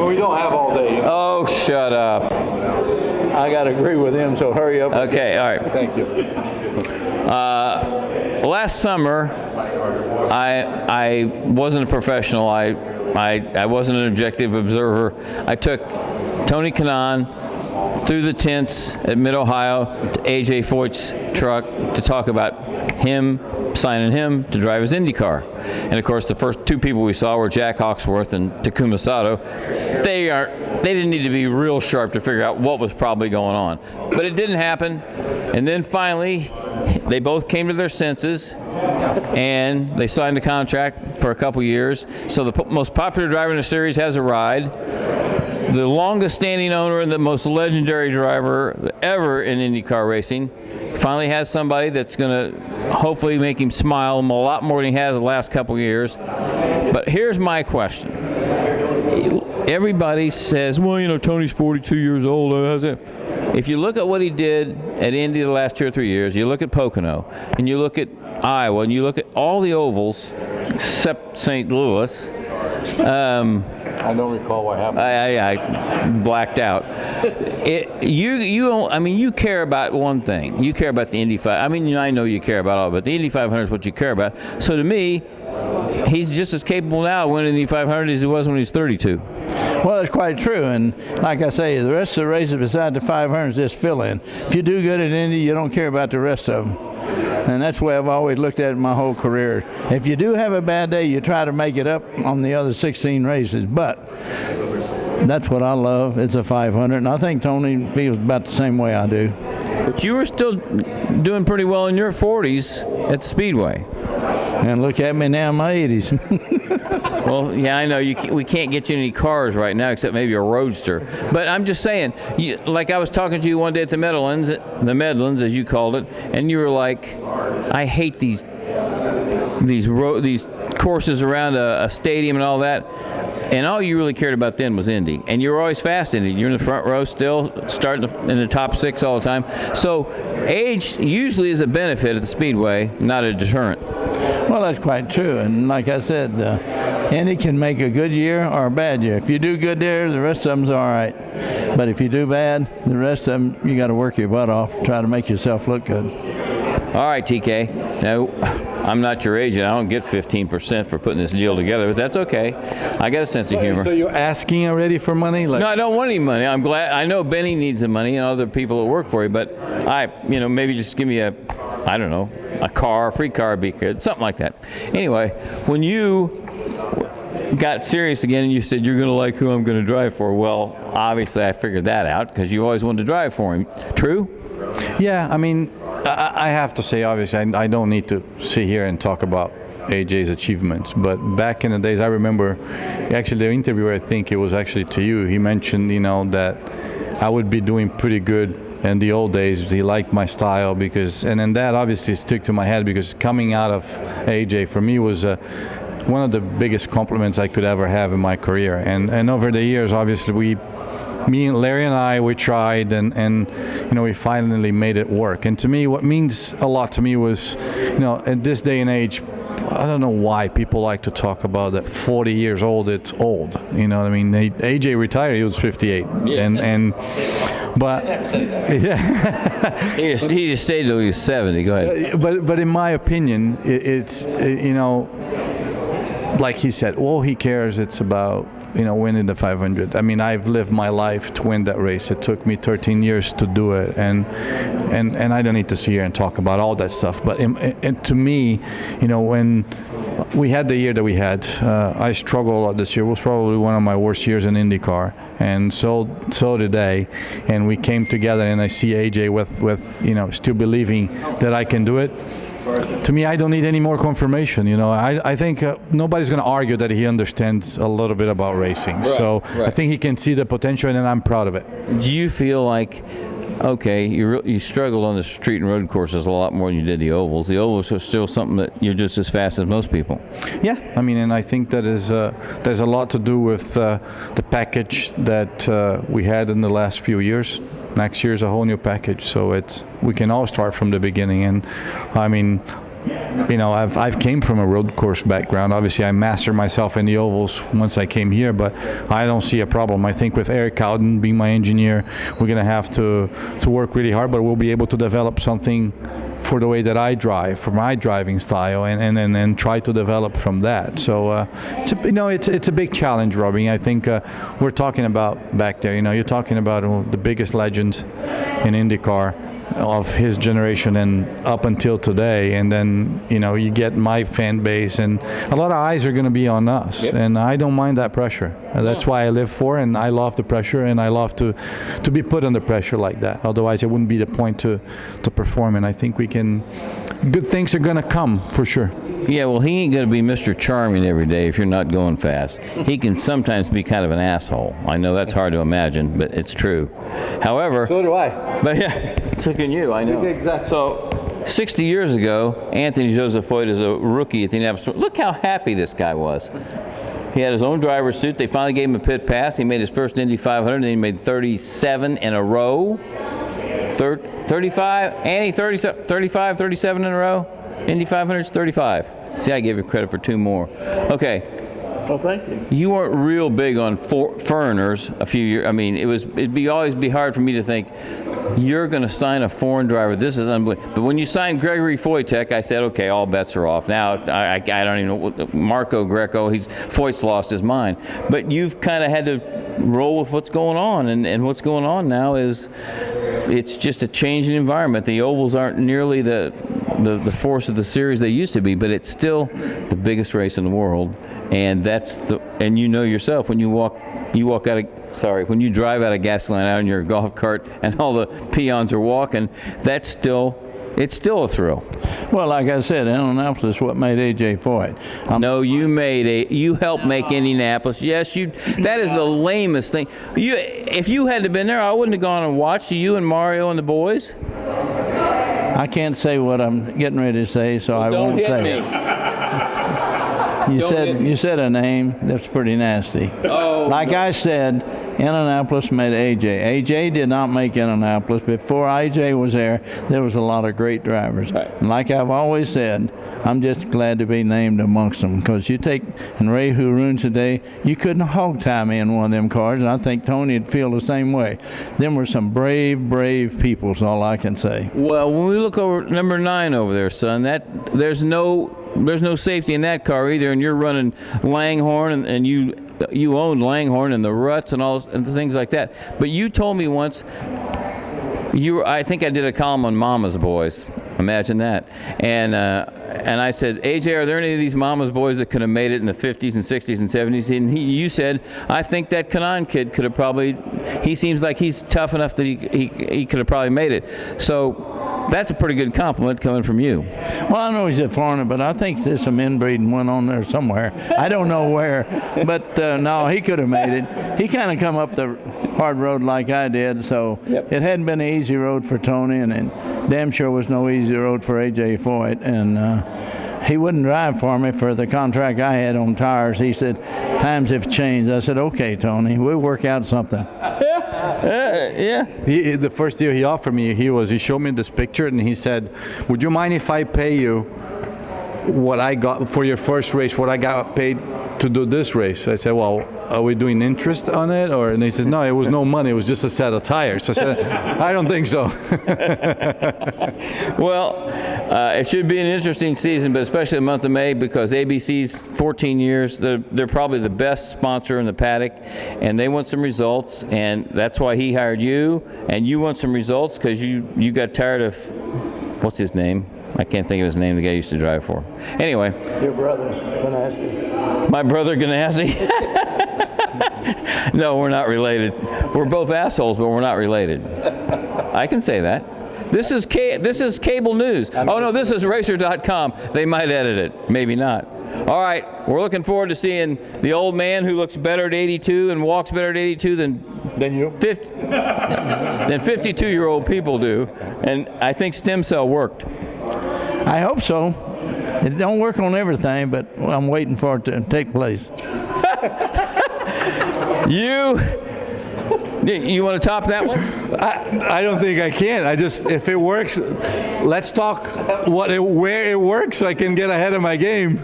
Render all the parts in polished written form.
mean, we don't have all day. Oh, shut up. I got to agree with him, so hurry up. Okay, all right. Thank you. Last summer, I wasn't a professional. I wasn't an objective observer. I took Tony Kanaan through the tents at Mid-Ohio to A.J. Foyt's truck to talk about him, signing him to drive his IndyCar. And of course, the first two people we saw were Jack Hawksworth and Takuma Sato. They didn't need to be real sharp to figure out what was probably going on. But it didn't happen. And then finally, they both came to their senses and they signed a contract for a couple years. So the most popular driver in the series has a ride. The longest standing owner and the most legendary driver ever in IndyCar racing finally has somebody that's going to hopefully make him smile a lot more than he has the last couple years. But here's my question. Everybody says, well, you know, Tony's 42 years old. If you look at what he did at Indy the last 2 or 3 years, you look at Pocono, and you look at Iowa, and you look at all the ovals except St. Louis. I don't recall what happened. I blacked out. You care about one thing. You care about the Indy 5. I mean, I know you care about all, but the Indy 500 is what you care about. So to me, he's just as capable now of winning the Indy 500 as he was when he was 32. Well, that's quite true. And like I say, the rest of the races beside the 500 is just fill-in. If you do good at Indy, you don't care about the rest of them. And that's the way I've always looked at it my whole career. If you do have a bad day, you try to make it up on the other 16 races. But that's what I love. It's a 500. And I think Tony feels about the same way I do. But you were still doing pretty well in your 40s at the Speedway. And look at me now in my 80s. Well, yeah, I know. We can't get you any cars right now except maybe a Roadster. But I'm just saying, like I was talking to you one day at the Medlands, as you called it, and you were like, I hate these courses around a stadium and all that. And all you really cared about then was Indy. And you were always fast in it. You're in the front row still, starting in the top 6 all the time. So age usually is a benefit at the Speedway, not a deterrent. Well, that's quite true. And like I said, Indy can make a good year or a bad year. If you do good there, the rest of them's all right. But if you do bad, the rest of them, you got to work your butt off, try to make yourself look good. All right, TK. Now, I'm not your agent. I don't get 15% for putting this deal together, but that's okay. I got a sense of humor. So you're asking already for money? No, I don't want any money. I'm glad. I know Benny needs the money and other people that work for you, but maybe just give me a car, a free car would be good, something like that. Anyway, when you got serious again and you said you're going to like who I'm going to drive for, well, obviously I figured that out because you always wanted to drive for him. True? Yeah, I mean, I have to say, obviously, I don't need to sit here and talk about AJ's achievements, but back in the days, I remember, actually, the interview, I think it was actually to you, he mentioned, that I would be doing pretty good in the old days. He liked my style and then that obviously stuck to my head because coming out of AJ for me was one of the biggest compliments I could ever have in my career. And over the years, obviously, me and Larry and I, we tried and we finally made it work. And to me, what means a lot to me was, at this day and age, I don't know why people like to talk about that 40 years old, it's old. You know what I mean? AJ retired, he was 58. Yeah. But yeah. he just stayed till he was 70. Go ahead. But in my opinion, it's like he said, all he cares it's about winning the 500. I mean, I've lived my life to win that race. It took me 13 years to do it, and I don't need to sit here and talk about all that stuff. But to me, when we had the year that we had, I struggled a lot this year. It was probably one of my worst years in IndyCar, and so did they. And we came together, and I see AJ with still believing that I can do it. To me, I don't need any more confirmation. I think nobody's going to argue that he understands a little bit about racing. Right. I think he can see the potential, and I'm proud of it. Do you feel like, okay, you struggled on the street and road courses a lot more than you did the ovals. The ovals are still something that you're just as fast as most people. Yeah, I mean, and I think that is there's a lot to do with the package that we had in the last few years. Next year is a whole new package, so we can all start from the beginning. And I mean, I've came from a road course background. Obviously, I mastered myself in the ovals once I came here, but I don't see a problem. I think with Eric Cowden being my engineer, we're going to have to work really hard, but we'll be able to develop something for the way that I drive, for my driving style, and try to develop from that. So it's a big challenge, Robbie. I think we're talking about back there. You're talking about the biggest legends in IndyCar of his generation and up until today, and then you get my fan base, and a lot of eyes are going to be on us. Yep. And I don't mind that pressure. That's why I live for, and I love the pressure, and I love to be put under pressure like that. Otherwise, it wouldn't be the point to perform. And I think good things are going to come for sure. Yeah, well, he ain't going to be Mr. Charming every day if you're not going fast. He can sometimes be kind of an asshole. I know that's hard to imagine, but it's true. However, so do I. But yeah, so can you. I know. Exactly. So 60 years ago, Anthony Joseph Foyt is a rookie at the Indianapolis. Look how happy this guy was. He had his own driver's suit. They finally gave him a pit pass. He made his first Indy 500, and then he made 37 in a row. 35, Annie, 35, 37 in a row. Indy 500's 35. See, I gave you credit for 2 more. Okay. Well, thank you. You weren't real big on foreigners a few years. I mean, it'd always be hard for me to think you're going to sign a foreign driver. This is unbelievable. But when you signed Gregory Foyt, I said, okay, all bets are off. Now I don't even know. Marco Greco, Foyt's lost his mind. But you've kind of had to roll with what's going on, and what's going on now is it's just a changing environment. The ovals aren't nearly the force of the series they used to be, but it's still the biggest race in the world. And and yourself when when you drive out of gasoline out in your golf cart and all the peons are walking, it's still a thrill. Well, like I said, Indianapolis is what made A.J. Foyt. No, you helped make Indianapolis. Yes, that is the lamest thing. If you had to been there, I wouldn't have gone and watched you and Mario and the boys. I can't say what I'm getting ready to say, so I won't say it. You said a name that's pretty nasty. Oh, like I said, Indianapolis made A.J. A.J. did not make Indianapolis. Before A.J. was there was a lot of great drivers. Right. And like I've always said, I'm just glad to be named amongst them, because you take Ray Haroon today, you couldn't hog tie me in one of them cars, and I think Tony would feel the same way. Them were some brave people, is all I can say. Well, when we look over number 9 over there, son, there's no safety in that car either, and you're running Langhorne, and you own Langhorne and the ruts and the things like that. But you told me once, I think I did a column on Mama's Boys. Imagine that. And I said, A.J., are there any of these Mama's Boys that could have made it in the 50s and 60s and 70s? And you said, I think that Kanaan kid could have probably, he seems like he's tough enough that he could have probably made it. So that's a pretty good compliment coming from you. Well, I know he's a foreigner, but I think there's some inbreeding went on there somewhere. I don't know where, but no, he could have made it. He kind of come up the hard road like I did, so It hadn't been an easy road for Tony, and damn sure was no easy road for A.J. Foyt. And he wouldn't drive for me for the contract I had on tires. He said, times have changed. I said, okay, Tony, we'll work out something. Yeah. The first deal he offered me, he showed me this picture, and he said, would you mind if I pay you what I got for your first race, what I got paid to do this race? I said, well, are we doing interest on it? And he says, no, it was no money. It was just a set of tires. So I said, I don't think so. Well, it should be an interesting season, but especially the month of May, because ABC's 14 years, they're probably the best sponsor in the paddock, and they want some results, and that's why he hired you, and you want some results because you got tired of, what's his name? I can't think of his name, the guy I used to drive for. Anyway. Your brother, Ganassi. My brother, Ganassi? No, we're not related. We're both assholes, but we're not related. I can say that. This is cable news. Oh, no, this is RACER.com. They might edit it. Maybe not. All right, we're looking forward to seeing the old man who looks better at 82 and walks better at 82 than you 50 than 52-year-old people do. And I think stem cell worked. I hope so. It don't work on everything, but I'm waiting for it to take place. You want to top that one? I don't think I can. If it works, let's talk where it works so I can get ahead of my game.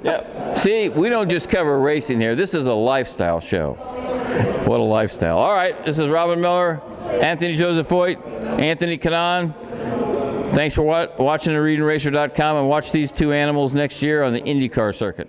Yep. See, we don't just cover racing here. This is a lifestyle show. What a lifestyle. All right, this is Robin Miller, Anthony Joseph Foyt, Anthony Kanaan. Thanks for watching the ReadingRacer.com, and watch these two animals next year on the IndyCar circuit.